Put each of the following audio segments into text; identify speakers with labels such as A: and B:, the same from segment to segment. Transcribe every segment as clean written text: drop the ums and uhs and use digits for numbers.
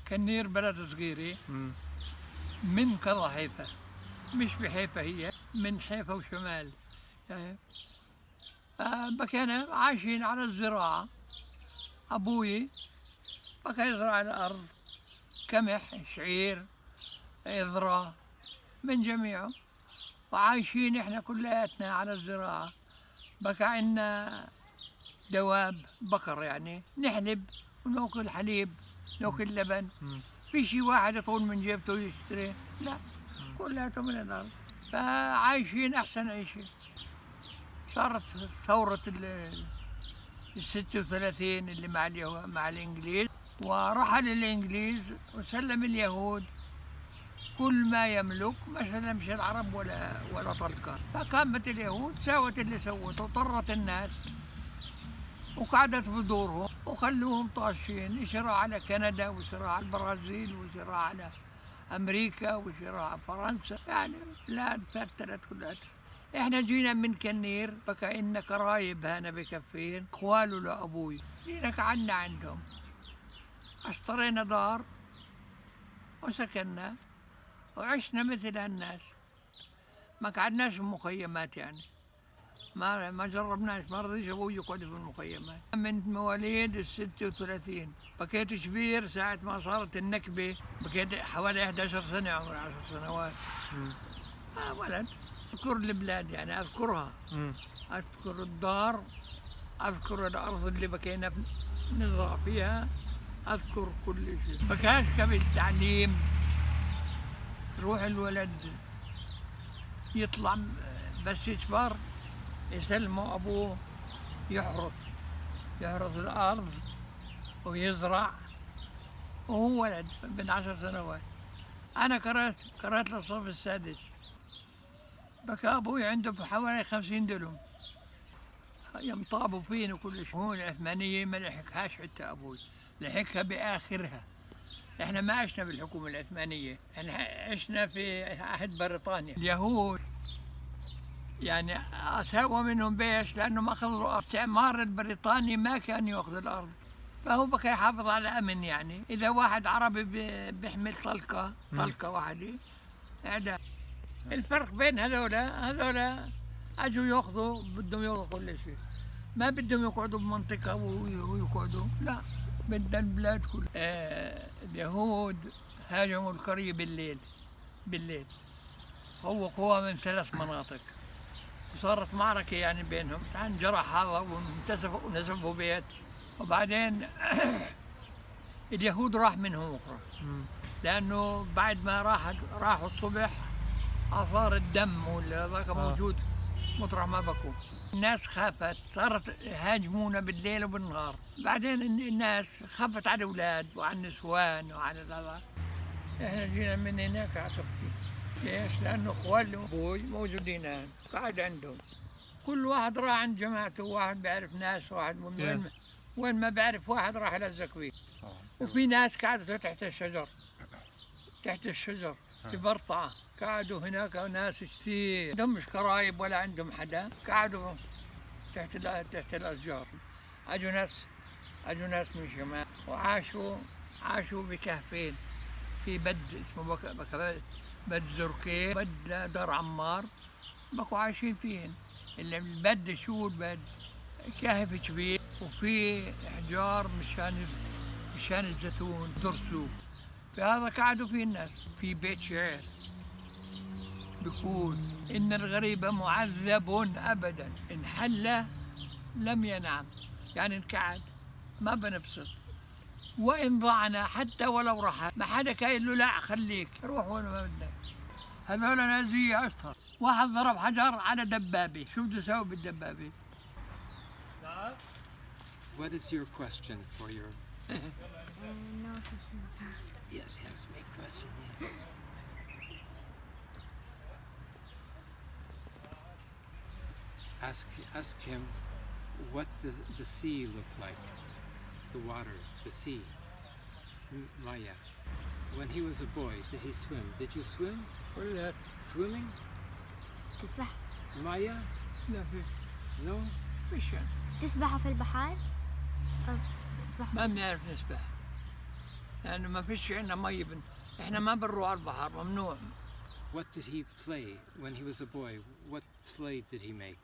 A: كنير بلد صغيرة من قضى حيفا، مش بحيفا، هي من حيفا وشمال يعني. بكينا عايشين على الزراعة. أبوي بكى يزرع الأرض، قمح، شعير، ذرة، من جميعه، وعايشين إحنا كلياتنا على الزراعة. بكى عنا دواب بقر، يعني نحلب وناكل حليب، ناكل لبن. في شي واحد يطول من جيبته يشتري؟ لا، كلياته من الأرض. فعايشين أحسن عيشة. صارت ثورة ال36 اللي مع الإنجليز، ورحل الإنجليز وسلم اليهود كل ما يملك، ما سلمش العرب ولا طلقة. فقامت اليهود ساوت اللي سوته، وطرت الناس وقعدت بدورهم وخلوهم طاشين، يشروا على كندا ويشروا على البرازيل ويشروا على أمريكا ويشروا على فرنسا، يعني بلاد فتلت كلها. احنا جينا من كنير، فكأن قرايب هنا بكفين، اخواله لأبوي، جينا قعدنا عندهم، اشترينا دار وسكننا وعشنا مثل الناس، ما قعدناش في مخيمات يعني. ما جربناش، ما رضيش ابوي يقعد في المخيمات. من مواليد ال36، بكيت كبير ساعة ما صارت النكبة، بكيت حوالي 11 سنة، عمري 10 سنوات. ولد أذكر البلاد، يعني أذكرها. أذكر الدار، أذكر الأرض اللي بكينا نزرع فيها، أذكر كل شيء. بكاش قبل تعليم، يروح الولد يطلع بس يكبر يسلموا أبوه يحرث الأرض ويزرع، وهو ولد من 10 سنوات. أنا قرأت للصف السادس. بكى أبوي عنده حوالي 50 دلم، يوم طابوا فين وكل شيء. هو العثمانية ما لحقهاش حتى أبوي، لحقها بآخرها. إحنا ما عشنا بالحكومة العثمانية، إحنا عشنا في عهد بريطانيا. اليهود يعني سووا منهم بيش، لأنهم أخذوا الاستعمار البريطاني ما كان يأخذ الأرض، فهو بكى يحافظ على أمن. يعني إذا واحد عربي بيحمل طلقة واحدة إعدام. الفرق بين هذولا أجوا يأخذوا، بدهم يأخذوا كل شيء، ما بدهم يقعدوا بمنطقة ويقعدوا، لا، بدنا البلاد كلها. اليهود هاجموا القرية بالليل، فوقوها من 3 مناطق، وصارت معركة يعني بينهم، انجرح هذا ونزفوا بيت، وبعدين اليهود راح منهم أخرى، لأنه بعد ما راحوا الصبح آثار الدم والذاك موجود مطرح ما بكوا. الناس خافت، صارت يهاجمونا بالليل وبالنهار. بعدين الناس خافت على الأولاد وعلى النسوان وعلى هذا. احنا جينا من هناك عكفين. ليش؟ لأنه أخوال أبوي موجودين هنا، قاعد عندهم، كل واحد راح عند جماعته، واحد بيعرف ناس، واحد وين ما بيعرف واحد راح يلزق فيه. وفي ناس قعدوا تحت الشجر في برطعة، قعدوا هناك ناس كثير، عندهم مش قرايب ولا عندهم حدا، قعدوا تحت الأشجار. أجوا ناس من الشمال وعاشوا بكهفين، في بد اسمه بد زركي، بد دار عمار، بقوا عايشين فيهن. البد شو البد؟ كهف كبير وفي أحجار مشان الزيتون درسوا، فهذا قعدوا فيه الناس. في بيت شعر بيقول: إن الغريب معذب أبدا، إن حل لم ينعم، يعني إن قعد ما بنبسط، وإن ضعنا حتى ولو رحل ما حدا قايل له لا خليك روح وين ما بدك. هذول نازية أشطر. واحد ضرب حجر على دبابة، شو بده يسوي بالدبابة؟
B: What is your question for your...
C: No questions.
B: Yes, make question, yes. Ask him what the sea looked like, the water, the sea. Maya, when he was a boy, did he swim? Did you swim? Swimming?
C: تسبح.
B: Maya?
A: لا
B: No?
A: مش
C: تسبحوا في البحر؟ تسبح.
A: ما بنعرف نسبح. لأنه ما فيش عندنا مي إحنا ما بنروح على البحر، ممنوع.
B: What did he play when he was a boy? What play did he make?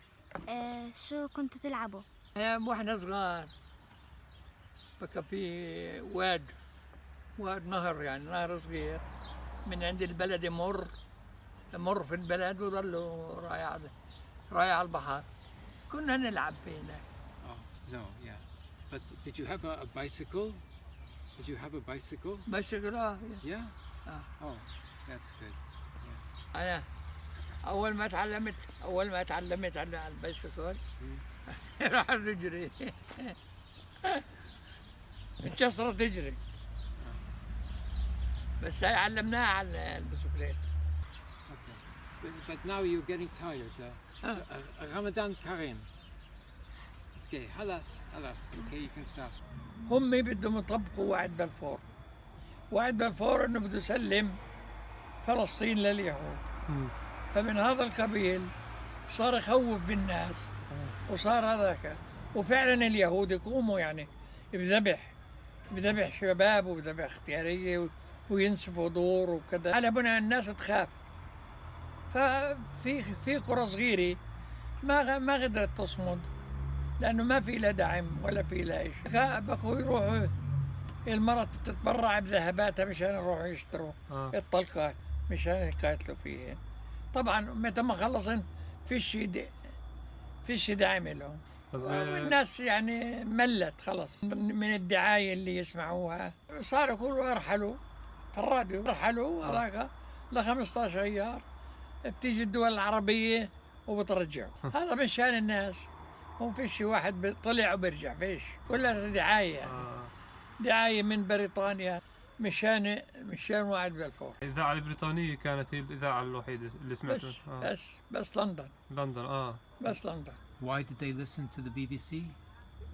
C: شو كنتوا تلعبوا؟
A: واحنا صغار بقى في واد نهر، يعني نهر صغير من عند البلد يمر في البلد وظلوا رايح على البحر، كنا نلعب فيه هناك.
B: Oh, no, yeah. But did you have a bicycle? Did you have a bicycle?
A: بشكل
B: Yeah?
A: آه.
B: Oh, that's good.
A: أنا أول ما تعلمت على البيسكل راح تجري انكسرت تجري، بس هاي علمناها على البسكليت.
B: Okay. But now you're getting tired. Ramadan Karim. It's okay. Halas. Okay, you can stop.
A: هم بدهم يطبقوا وعد بلفور انه بده يسلم فلسطين لليهود، فمن هذا القبيل صار يخوف بالناس وصار هذاك، وفعلا اليهود يقوموا يعني بذبح شباب وبذبح اختياريه وينسفوا دور وكذا على بناء الناس تخاف. ففي قرى صغيره ما قدرت تصمد لانه ما في لا دعم ولا في لا شيء، بقوا يروحوا المرأة تتبرع بذهباتها مشان يروحوا يشتروا الطلقات مشان يقاتلوا فيهن. طبعا متى ما خلصن فيش دعم لهم، والناس يعني ملت خلص من الدعاية اللي يسمعوها، صاروا يقولوا ارحلوا في الراديو، ارحلوا هذاك ل 15 ايار بتيجي الدول العربية وبترجعوا. هذا مشان الناس، مو فيش واحد طلع وبرجع، فيش كلها دعاية من بريطانيا مشان وعد بلفور.
D: الإذاعة البريطانية كانت هي الإذاعة الوحيدة اللي سمعتها.
A: بس لندن. بس لندن.
B: Why did they listen to the BBC?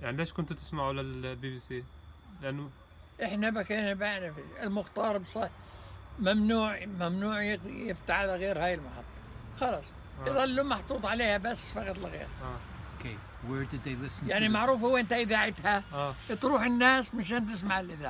D: يعني ليش كنتوا تسمعوا للبي بي سي؟ لأنه
A: إحنا بكينا بعرف المختار صح ممنوع يفتح على غير هاي المحطة، خلاص يظل محطوط عليها بس فقط لا غير.
B: Okay, where did they listen
A: يعني
B: to
A: معروف وين إذاعتها تروح الناس مشان تسمع الإذاعة.